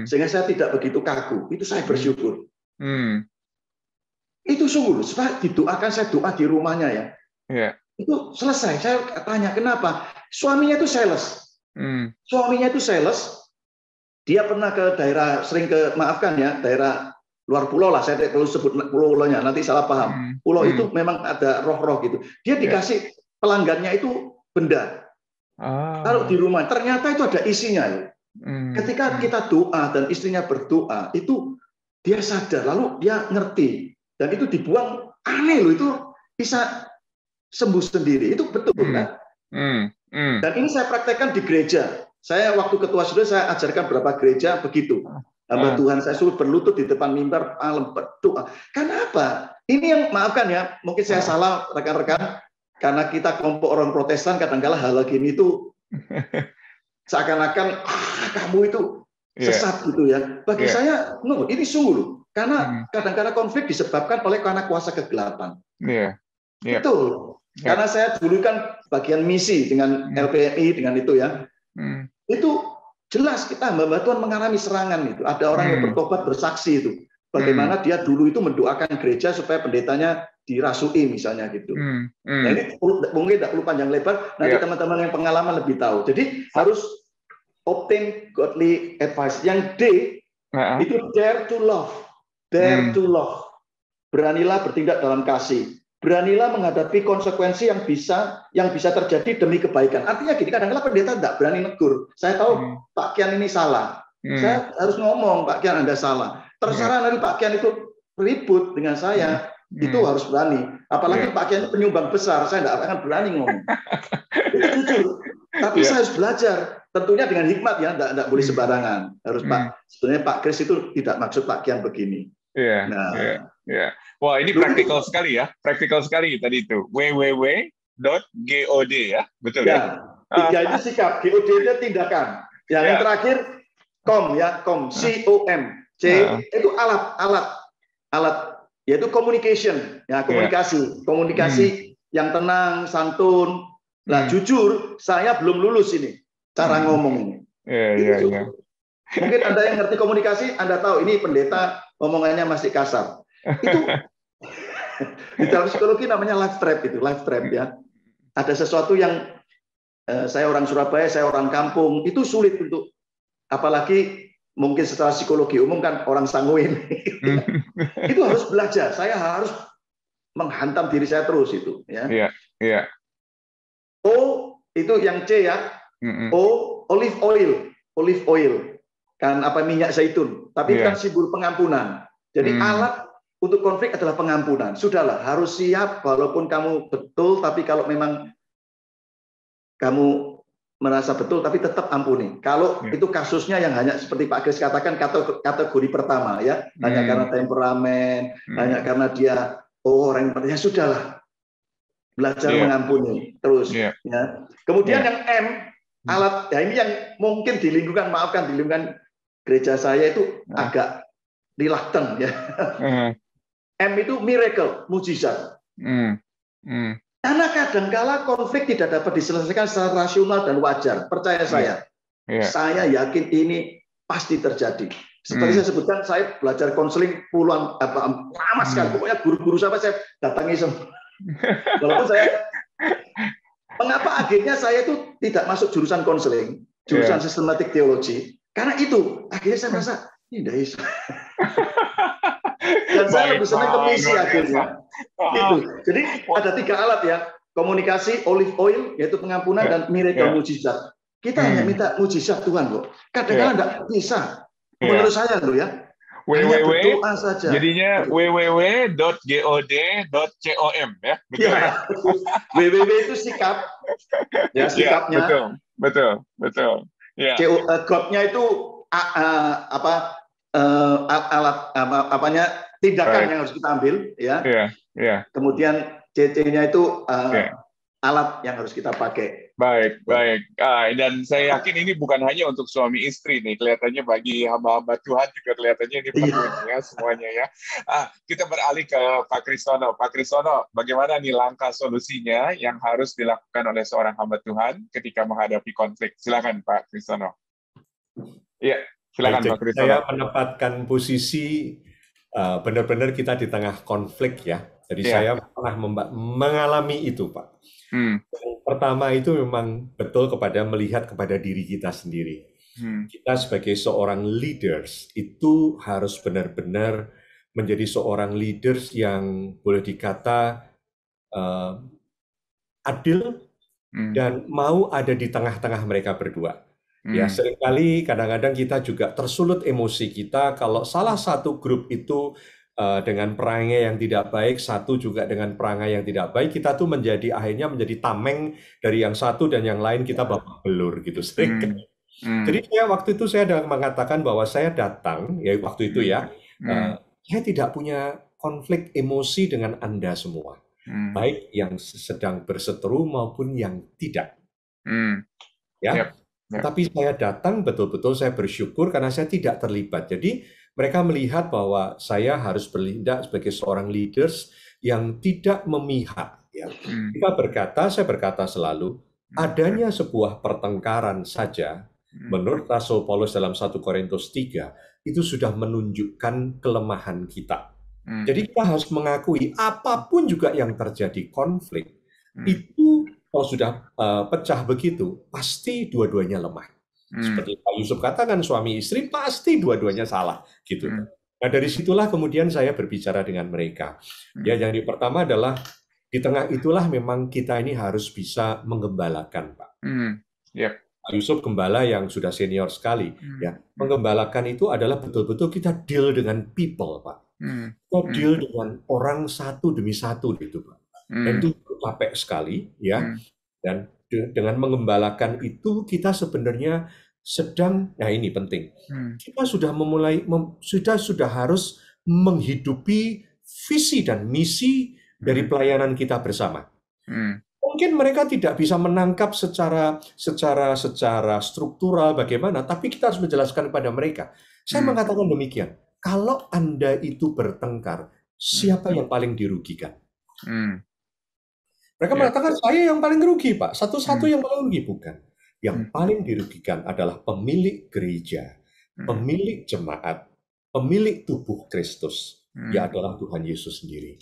sehingga saya tidak begitu kaku. Itu saya bersyukur. Itu sungguh. Setelah didoakan, saya doa di rumahnya ya. Itu selesai. Saya tanya kenapa? Suaminya itu sales. Suaminya itu sales. Dia pernah ke daerah sering ke maafkan ya daerah luar pulau lah, saya tidak perlu sebut pulau-pulaunya, nanti salah paham. Pulau itu memang ada roh-roh gitu. Dia dikasih pelanggannya itu benda. Taruh di rumah, ternyata itu ada isinya. Ketika kita doa dan istrinya berdoa, itu dia sadar, lalu dia ngerti. Dan itu dibuang, aneh loh, itu bisa sembuh sendiri. Itu betul kan? Dan ini saya praktekkan di gereja. Saya waktu ketua saudara, saya ajarkan beberapa gereja begitu. Hamba Tuhan saya suruh berlutut di depan mimbar malam berdoa. Kenapa? Ini yang maafkan ya, mungkin saya salah rekan-rekan, karena kita kelompok orang Protestan kadang-kala hal gini itu seakan-akan kamu itu sesat gitu ya. Bagi saya, no, ini sungguh loh. Karena kadang-kadang konflik disebabkan oleh karena kuasa kegelapan. Betul. Karena saya dulu kan bagian misi dengan LPMI dengan itu ya. Itu jelas kita hamba Tuhan mengalami serangan itu. Ada orang yang bertobat bersaksi itu. Bagaimana dia dulu itu mendoakan gereja supaya pendetanya dirasui misalnya gitu. Nah ini mungkin tidak perlu panjang lebar. Nanti teman-teman yang pengalaman lebih tahu. Jadi harus obtain godly advice. Yang D itu dare to love. Dare to love. Beranilah bertindak dalam kasih. Beranilah menghadapi konsekuensi yang bisa terjadi demi kebaikan. Artinya gini, kadang-kadang pendeta tidak berani negur. Saya tahu Pak Kian ini salah. Saya harus ngomong, Pak Kian Anda salah. Terserah nanti Pak Kian itu ribut dengan saya, itu harus berani. Apalagi Pak Kian itu penyumbang besar, saya tidak akan berani ngomong. Itu jujur. Tapi saya harus belajar. Tentunya dengan hikmat ya, tidak boleh sembarangan. Harus sebenarnya Pak Kris itu tidak maksud Pak Kian begini. Wah, ini praktikal sekali ya. Praktikal sekali tadi itu. www.god ya. Betul ya? 3 itu sikap. GOD itu tindakan. Yang terakhir, com ya. Com. C-O-M. C itu alat yaitu communication, ya komunikasi yang tenang, santun. Nah, jujur, saya belum lulus ini cara ngomong ini. Mungkin Anda yang ngerti komunikasi, Anda tahu ini pendeta omongannya masih kasar. Itu di dalam psikologi namanya life trap ya. Ada sesuatu yang saya orang Surabaya, saya orang kampung, itu sulit untuk, apalagi mungkin secara psikologi umum kan orang sanguin. Itu harus belajar. Saya harus menghantam diri saya terus itu. Ya. O itu yang C ya. O olive oil kan minyak zaitun. Tapi kan simbol pengampunan. Jadi alat untuk konflik adalah pengampunan. Sudahlah, harus siap walaupun kamu betul, tapi kalau memang kamu merasa betul, tapi tetap ampuni. Kalau itu kasusnya yang hanya seperti Pak Kris katakan kategori pertama ya, hanya karena temperamen, hanya karena dia orang yang ya sudahlah, belajar mengampuni terus. Ya. Kemudian yang M, alat ya ini yang mungkin di lingkungan gereja saya itu agak reluctant ya. M itu miracle, mujizat. Karena kadangkala konflik tidak dapat diselesaikan secara rasional dan wajar. Percaya saya. Saya yakin ini pasti terjadi. Seperti saya sebutkan, saya belajar konseling puluhan lama sekali. Pokoknya guru-guru sampai saya datangi semua. Walaupun mengapa akhirnya saya itu tidak masuk jurusan konseling, jurusan sistematik teologi? Karena itu akhirnya saya merasa ini tidak bisa. Dan saya lebih senang ke misi akhirnya. Gitu. Jadi ada 3 alat ya, komunikasi, olive oil, yaitu pengampunan, dan miracle, mujizat. Kita hanya minta mujizat Tuhan kok. Kadang-kadang tidak bisa. Menurut saya loh ya. berdoa saja. Jadinya www.god.com ya. Betul. Ya. www itu sikap. Ya, sikapnya. Betul. Ya. God-nya itu alat tindakan yang harus kita ambil ya. Kemudian CC-nya itu alat yang harus kita pakai. Baik. Dan saya yakin ini bukan hanya untuk suami istri nih, kelihatannya bagi hamba-hamba Tuhan juga kelihatannya ini penting ya semuanya ya. Kita beralih ke Pak Kristono. Pak Kristono, bagaimana nih langkah solusinya yang harus dilakukan oleh seorang hamba Tuhan ketika menghadapi konflik? Silakan Pak Kristono. Iya, silakan Pak Kristono. Saya menempatkan posisi benar-benar kita di tengah konflik ya. Jadi saya pernah mengalami itu, Pak. Yang pertama itu memang betul melihat kepada diri kita sendiri. Kita sebagai seorang leaders itu harus benar-benar menjadi seorang leaders yang boleh dikata adil dan mau ada di tengah-tengah mereka berdua. Ya, seringkali kadang-kadang kita juga tersulut emosi kita kalau salah satu grup itu dengan perangai yang tidak baik, satu juga dengan perangai yang tidak baik, kita tuh akhirnya menjadi tameng dari yang satu dan yang lain kita babak belur gitu seringkali. Jadi waktu itu saya mengatakan bahwa saya datang ya waktu itu ya, saya tidak punya konflik emosi dengan Anda semua, baik yang sedang berseteru maupun yang tidak. Ya. Tapi saya datang betul-betul saya bersyukur karena saya tidak terlibat. Jadi mereka melihat bahwa saya harus bertindak sebagai seorang leaders yang tidak memihak. Ya. Saya berkata selalu, adanya sebuah pertengkaran saja, menurut Rasul Paulus dalam 1 Korintus 3, itu sudah menunjukkan kelemahan kita. Jadi kita harus mengakui apapun juga yang terjadi konflik, itu kalau sudah pecah begitu, pasti dua-duanya lemah. Seperti Pak Yusuf katakan, suami istri pasti dua-duanya salah. Gitu. Nah dari situlah kemudian saya berbicara dengan mereka. Ya, yang pertama adalah di tengah itulah memang kita ini harus bisa menggembalakan, Pak. Pak Yusuf gembala yang sudah senior sekali. Ya, menggembalakan itu adalah betul-betul kita deal dengan people, Pak. Kita deal dengan orang satu demi satu, gitu, Pak. Dan itu capek sekali ya. Dan dengan mengembalakan itu kita sebenarnya nah ini penting. Kita sudah sudah harus menghidupi visi dan misi dari pelayanan kita bersama. Mungkin mereka tidak bisa menangkap secara struktural bagaimana, tapi kita harus menjelaskan kepada mereka. Saya mengatakan demikian. Kalau Anda itu bertengkar, siapa yang paling dirugikan? Mereka Ya. mengatakan, saya yang paling rugi, Pak. Satu-satu yang paling rugi. Bukan. Yang paling dirugikan adalah pemilik gereja, pemilik jemaat, pemilik tubuh Kristus. Dia adalah Tuhan Yesus sendiri.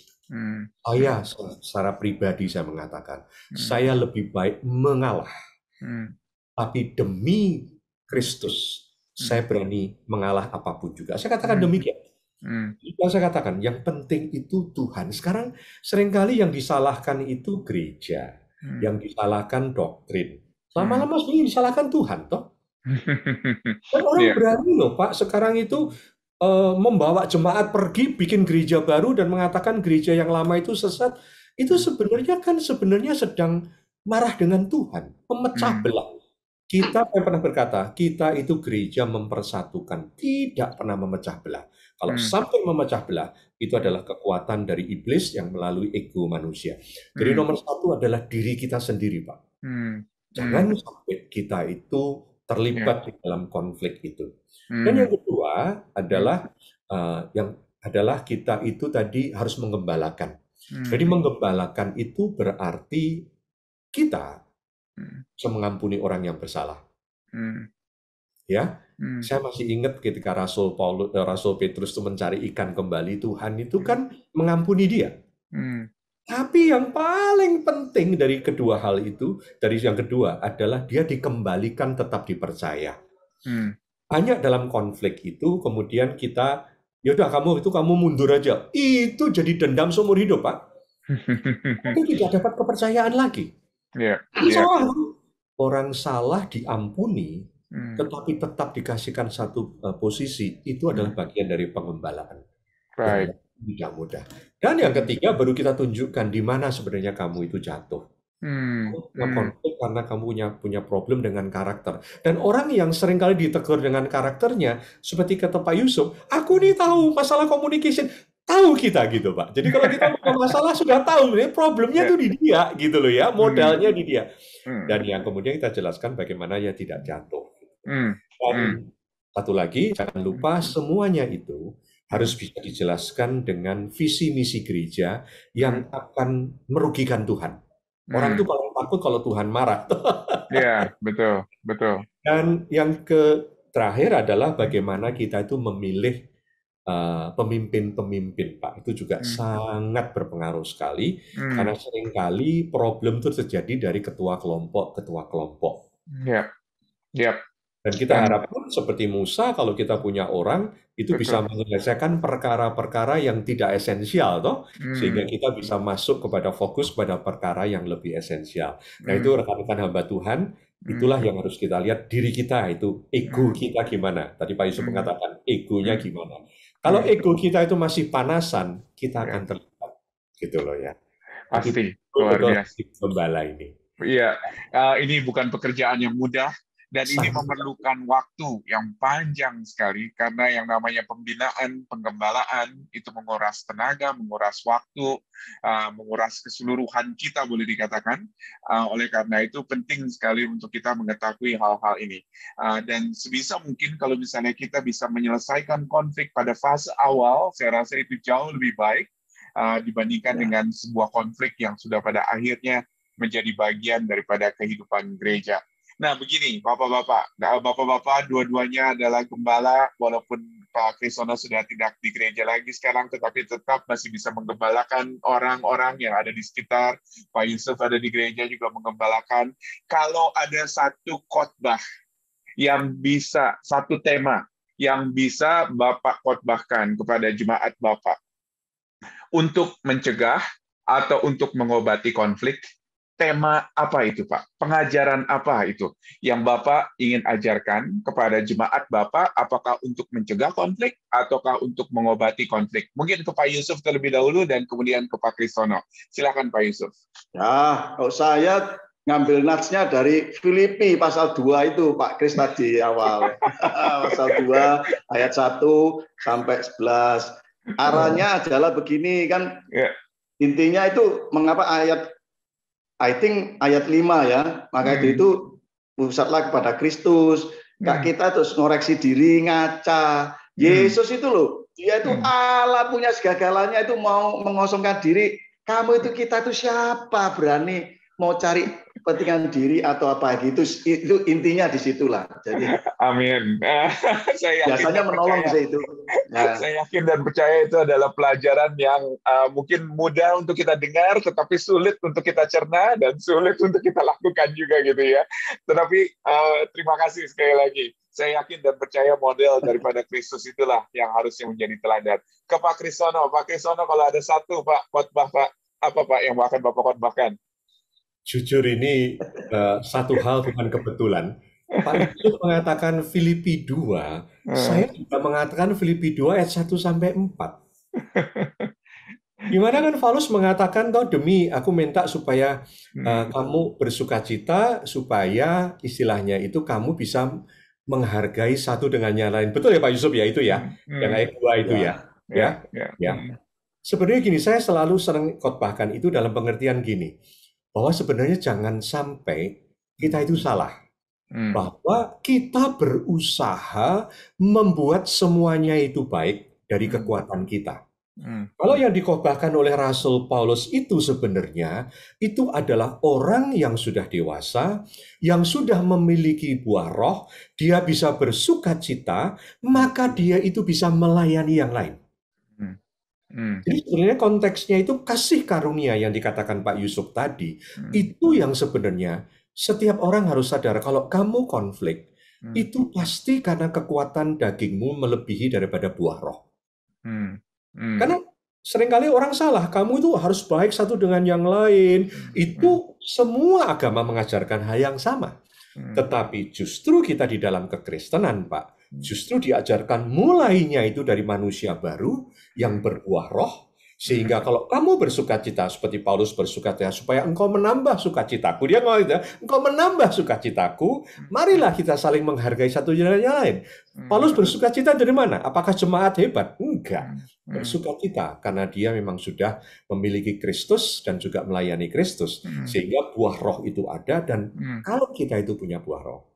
Saya secara pribadi saya mengatakan, saya lebih baik mengalah. Tapi demi Kristus, saya berani mengalah apapun juga. Saya katakan demikian. Yang saya katakan, yang penting itu Tuhan. Sekarang seringkali yang disalahkan itu gereja, yang disalahkan doktrin. Lama-lama sebenarnya disalahkan Tuhan, toh. Dan orang berani loh, Pak. Sekarang itu membawa jemaat pergi, bikin gereja baru dan mengatakan gereja yang lama itu sesat. Itu sebenarnya sedang marah dengan Tuhan, memecah belah. Kita pernah berkata, kita itu gereja mempersatukan, tidak pernah memecah belah. Kalau sampai memecah belah, itu adalah kekuatan dari iblis yang melalui ego manusia. Jadi nomor satu adalah diri kita sendiri, Pak. Jangan sampai kita itu terlibat di dalam konflik itu. Dan yang kedua adalah kita itu tadi harus menggembalakan. Jadi menggembalakan itu berarti kita bisa mengampuni orang yang bersalah. Ya, saya masih ingat ketika Rasul Petrus itu mencari ikan kembali, Tuhan itu kan mengampuni dia. Tapi yang paling penting dari kedua hal itu, dari yang kedua adalah dia dikembalikan tetap dipercaya. Banyak dalam konflik itu kemudian kita, ya udah kamu mundur aja, itu jadi dendam seumur hidup, Pak. Tapi tidak dapat kepercayaan lagi. Orang salah diampuni, tetapi tetap dikasihkan satu posisi, itu adalah bagian dari pengembalaan. Tidak mudah. Dan yang ketiga, baru kita tunjukkan di mana sebenarnya kamu itu jatuh. Konflik karena kamu punya problem dengan karakter. Dan orang yang seringkali ditegur dengan karakternya, seperti kata Pak Yusuf, aku nih tahu masalah communication. Tahu kita gitu, Pak. Jadi kalau kita punya masalah sudah tahu, problemnya tuh di dia gitu loh ya, modalnya di dia. Dan yang kemudian kita jelaskan bagaimana ya tidak jatuh. Dan satu lagi, jangan lupa semuanya itu harus bisa dijelaskan dengan visi misi gereja yang akan merugikan Tuhan. Orang itu paling takut kalau Tuhan marah. Iya, betul. Dan yang terakhir adalah bagaimana kita itu memilih pemimpin-pemimpin, Pak. Itu juga sangat berpengaruh sekali, karena seringkali problem itu terjadi dari ketua kelompok. Dan kita harapkan seperti Musa, kalau kita punya orang, itu bisa menyelesaikan perkara-perkara yang tidak esensial, toh, sehingga kita bisa masuk kepada fokus pada perkara yang lebih esensial. Nah, itu rekan-rekan hamba Tuhan, itulah yang harus kita lihat, diri kita itu, ego kita gimana. Tadi Pak Yusuf mengatakan, egonya gimana. Kalau ego kita itu masih panasan, kita akan terlibat, gitu loh ya. Pasti, luar biasa. Gembala ini. Iya, ini bukan pekerjaan yang mudah. Dan ini memerlukan waktu yang panjang sekali, karena yang namanya pembinaan, penggembalaan, itu menguras tenaga, menguras waktu, menguras keseluruhan kita, boleh dikatakan. Oleh karena itu, penting sekali untuk kita mengetahui hal-hal ini. Dan sebisa mungkin kalau misalnya kita bisa menyelesaikan konflik pada fase awal, saya rasa itu jauh lebih baik dibandingkan dengan sebuah konflik yang sudah pada akhirnya menjadi bagian daripada kehidupan gereja. Nah, begini, Bapak-Bapak dua-duanya adalah gembala, walaupun Pak Kristono sudah tidak di gereja lagi sekarang, tetapi tetap masih bisa menggembalakan orang-orang yang ada di sekitar. Pak Yusuf ada di gereja juga menggembalakan. Kalau ada satu khotbah yang bisa, satu tema yang bisa Bapak khotbahkan kepada jemaat Bapak untuk mencegah atau untuk mengobati konflik, tema apa itu, Pak? Pengajaran apa itu yang Bapak ingin ajarkan kepada jemaat Bapak? Apakah untuk mencegah konflik ataukah untuk mengobati konflik? Mungkin ke Pak Yusuf terlebih dahulu dan kemudian ke Pak Kristono. Silakan Pak Yusuf. Ya, kalau saya ngambil natsnya dari Filipi pasal 2 itu, Pak Kris tadi awal. Pasal 2 ayat 1 sampai 11. Arahnya adalah begini kan. Intinya itu mengapa ayat 5 ya, maka itu pusatlah kepada Kristus. Kita terus ngoreksi diri, ngaca. Yesus itu loh, Dia itu Allah, punya segala-galanya, itu mau mengosongkan diri. Kamu itu, kita itu siapa berani mau cari kepentingan diri atau apa gitu. Itu intinya disitulah. Jadi amin. Saya biasanya menolong sih itu. Ya. Saya yakin dan percaya itu adalah pelajaran yang mungkin mudah untuk kita dengar, tetapi sulit untuk kita cerna dan sulit untuk kita lakukan juga gitu ya. Tetapi terima kasih sekali lagi. Saya yakin dan percaya model daripada Kristus itulah yang harusnya menjadi teladan. Ke Pak Kristono, kalau ada satu Pak khotbah Pak, apa Pak yang akan Bapak khotbahkan? Jujur ini satu hal bukan kebetulan. Pak Yusuf mengatakan Filipi 2, saya juga mengatakan Filipi 2 ayat 1 sampai 4. Gimana kan Paulus mengatakan, toh demi aku minta supaya kamu bersukacita, supaya istilahnya itu kamu bisa menghargai satu dengan yang lain. Betul ya Pak Yusuf ya, itu ya, yang ayat 2 itu ya. Sebenarnya gini, saya selalu sering khotbahkan itu dalam pengertian gini, bahwa sebenarnya jangan sampai kita itu salah, bahwa kita berusaha membuat semuanya itu baik dari kekuatan kita. Kalau yang dikhotbahkan oleh Rasul Paulus itu sebenarnya itu adalah orang yang sudah dewasa, yang sudah memiliki buah roh, dia bisa bersukacita, maka dia itu bisa melayani yang lain. Jadi sebenarnya konteksnya itu kasih karunia yang dikatakan Pak Yusuf tadi, itu yang sebenarnya setiap orang harus sadar kalau kamu konflik, itu pasti karena kekuatan dagingmu melebihi daripada buah roh. Karena seringkali orang salah, kamu itu harus baik satu dengan yang lain. Itu semua agama mengajarkan hal yang sama. Tetapi justru kita di dalam kekristenan, Pak, justru diajarkan mulainya itu dari manusia baru yang berbuah roh. Sehingga kalau kamu bersukacita seperti Paulus bersukacita supaya engkau menambah sukacitaku, dia ngomong gitu, engkau menambah sukacitaku, marilah kita saling menghargai satu dengan yang lain. Paulus bersukacita dari mana? Apakah jemaat hebat? Enggak. Bersukacita karena dia memang sudah memiliki Kristus dan juga melayani Kristus, sehingga buah roh itu ada, dan kalau kita itu punya buah roh,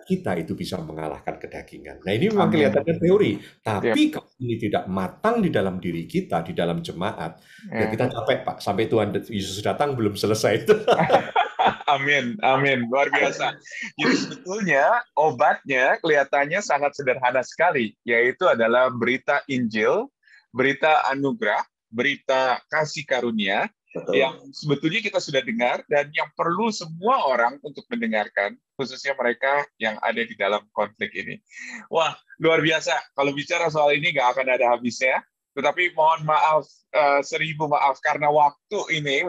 kita itu bisa mengalahkan kedagingan. Nah, ini memang kelihatannya teori, tapi kalau ini tidak matang di dalam diri kita, di dalam jemaat, ya kita capek, Pak. Sampai Tuhan Yesus datang belum selesai. Amin, amin, luar biasa. Jadi sebetulnya obatnya kelihatannya sangat sederhana sekali, yaitu adalah berita Injil, berita anugerah, berita kasih karunia, yang sebetulnya kita sudah dengar dan yang perlu semua orang untuk mendengarkan, khususnya mereka yang ada di dalam konflik ini. Wah, luar biasa. Kalau bicara soal ini nggak akan ada habisnya. Tetapi mohon maaf, 1000 maaf, karena waktu ini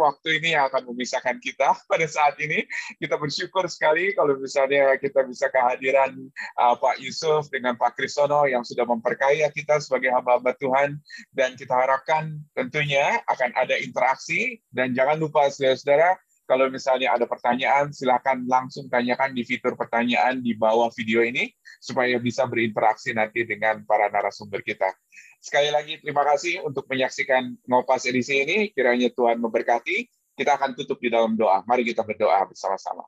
yang akan memisahkan kita pada saat ini. Kita bersyukur sekali kalau misalnya kita bisa kehadiran Pak Yusuf dengan Pak Kristono yang sudah memperkaya kita sebagai hamba-hamba Tuhan. Dan kita harapkan tentunya akan ada interaksi. Dan jangan lupa saudara-saudara, kalau misalnya ada pertanyaan, silakan langsung tanyakan di fitur pertanyaan di bawah video ini, supaya bisa berinteraksi nanti dengan para narasumber kita. Sekali lagi terima kasih untuk menyaksikan Ngopas edisi ini. Kiranya Tuhan memberkati. Kita akan tutup di dalam doa. Mari kita berdoa bersama-sama.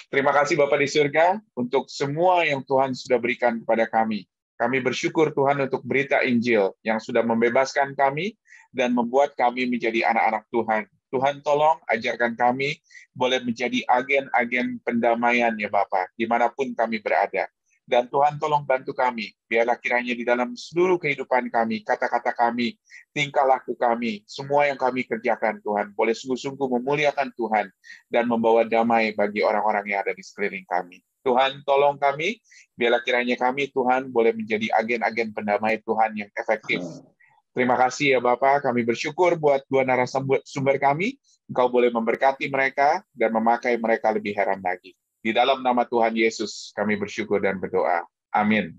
Terima kasih Bapa di surga untuk semua yang Tuhan sudah berikan kepada kami. Kami bersyukur Tuhan untuk berita Injil yang sudah membebaskan kami dan membuat kami menjadi anak-anak Tuhan. Tuhan tolong ajarkan kami boleh menjadi agen-agen pendamaian ya Bapa, dimanapun kami berada. Dan Tuhan tolong bantu kami, biarlah kiranya di dalam seluruh kehidupan kami, kata-kata kami, tingkah laku kami, semua yang kami kerjakan Tuhan, boleh sungguh-sungguh memuliakan Tuhan dan membawa damai bagi orang-orang yang ada di sekeliling kami. Tuhan tolong kami, biarlah kiranya kami Tuhan boleh menjadi agen-agen pendamai Tuhan yang efektif. Terima kasih ya Bapak, kami bersyukur buat dua narasumber kami, Engkau boleh memberkati mereka dan memakai mereka lebih heran lagi. Di dalam nama Tuhan Yesus, kami bersyukur dan berdoa. Amin.